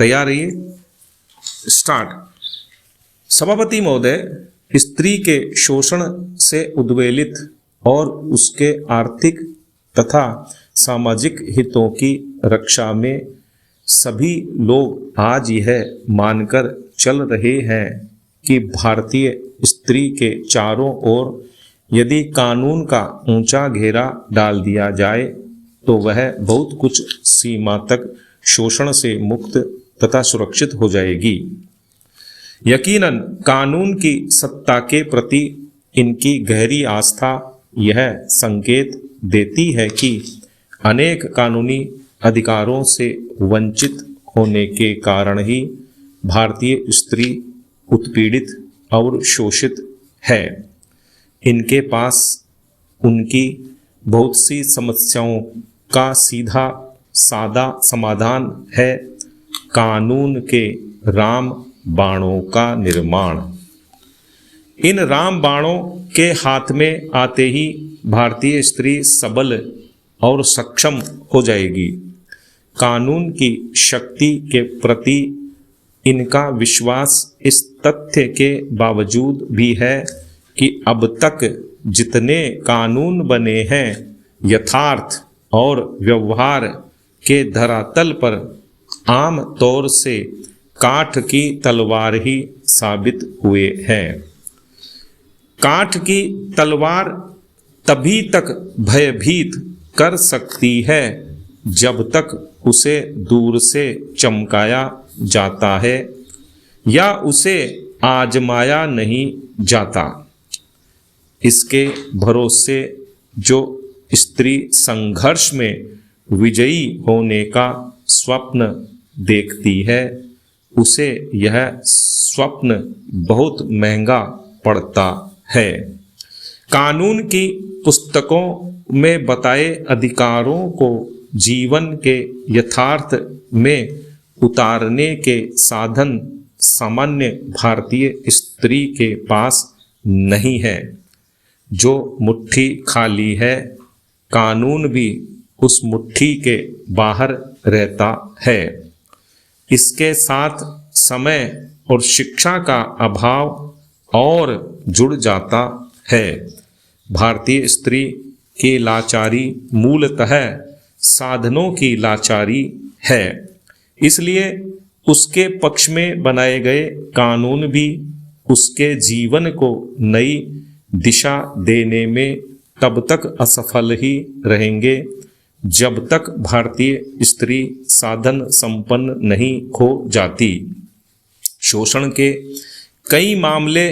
तैयार रहिए, स्टार्ट। सभापति महोदय, स्त्री के शोषण से उद्वेलित और उसके आर्थिक तथा सामाजिक हितों की रक्षा में सभी लोग आज यह मानकर चल रहे हैं कि भारतीय स्त्री के चारों ओर यदि कानून का ऊंचा घेरा डाल दिया जाए तो वह बहुत कुछ सीमा तक शोषण से मुक्त तथा सुरक्षित हो जाएगी। यकीनन कानून की सत्ता के प्रति इनकी गहरी आस्था यह संकेत देती है कि अनेक कानूनी अधिकारों से वंचित होने के कारण ही भारतीय स्त्री उत्पीड़ित और शोषित है। इनके पास उनकी बहुत सी समस्याओं का सीधा सादा समाधान है, कानून के राम बाणों का निर्माण। इन राम बाणों के हाथ में आते ही भारतीय स्त्री सबल और सक्षम हो जाएगी। कानून की शक्ति के प्रति इनका विश्वास इस तथ्य के बावजूद भी है कि अब तक जितने कानून बने हैं यथार्थ और व्यवहार के धरातल पर आम तौर से काठ की तलवार ही साबित हुए हैं। काठ की तलवार तभी तक भयभीत कर सकती है जब तक उसे दूर से चमकाया जाता है या उसे आजमाया नहीं जाता। इसके भरोसे जो स्त्री संघर्ष में विजयी होने का स्वप्न देखती है उसे यह स्वप्न बहुत महंगा पड़ता है। कानून की पुस्तकों में बताए अधिकारों को जीवन के यथार्थ में उतारने के साधन सामान्य भारतीय स्त्री के पास नहीं है। जो मुट्ठी खाली है, कानून भी उस मुट्ठी के बाहर रहता है। इसके साथ समय और शिक्षा का अभाव और जुड़ जाता है। भारतीय स्त्री की लाचारी मूलतः साधनों की लाचारी है, इसलिए उसके पक्ष में बनाए गए कानून भी उसके जीवन को नई दिशा देने में तब तक असफल ही रहेंगे जब तक भारतीय स्त्री साधन संपन्न नहीं हो जाती। शोषण के कई मामले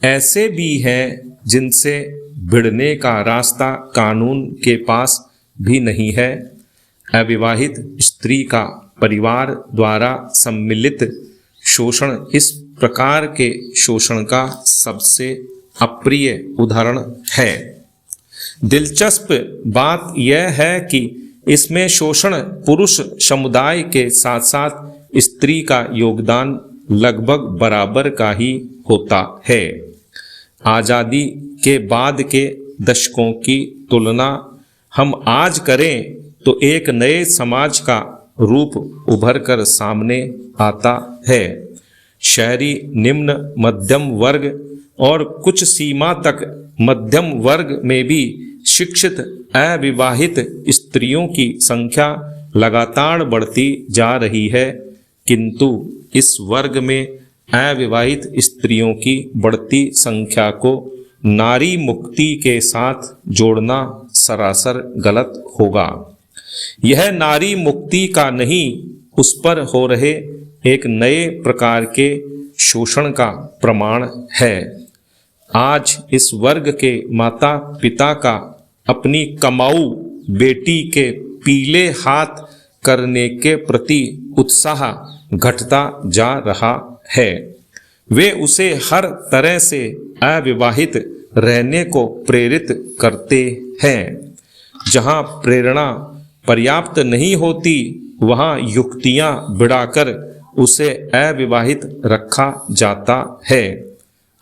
ऐसे भी हैं जिनसे भिड़ने का रास्ता कानून के पास भी नहीं है। अविवाहित स्त्री का परिवार द्वारा सम्मिलित शोषण इस प्रकार के शोषण का सबसे अप्रिय उदाहरण है। दिलचस्प बात यह है कि इसमें शोषण पुरुष समुदाय के साथ साथ स्त्री का योगदान लगभग बराबर का ही होता है। आज़ादी के बाद के दशकों की तुलना हम आज करें तो एक नए समाज का रूप उभर कर सामने आता है। शहरी निम्न मध्यम वर्ग और कुछ सीमा तक मध्यम वर्ग में भी शिक्षित अविवाहित स्त्रियों की संख्या लगातार बढ़ती जा रही है, किंतु इस वर्ग में अविवाहित स्त्रियों की बढ़ती संख्या को नारी मुक्ति के साथ जोड़ना सरासर गलत होगा। यह नारी मुक्ति का नहीं, उस पर हो रहे एक नए प्रकार के शोषण का प्रमाण है। आज इस वर्ग के माता पिता का अपनी कमाऊ बेटी के पीले हाथ करने के प्रति उत्साह घटता जा रहा है। वे उसे हर तरह से अविवाहित रहने को प्रेरित करते हैं। जहां प्रेरणा पर्याप्त नहीं होती वहां युक्तियां बिड़ाकर उसे अविवाहित रखा जाता है।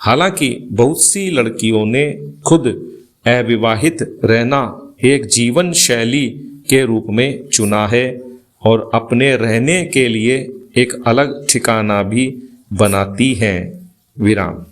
हालांकि बहुत सी लड़कियों ने खुद अविवाहित रहना एक जीवन शैली के रूप में चुना है और अपने रहने के लिए एक अलग ठिकाना भी बनाती हैं। विराम।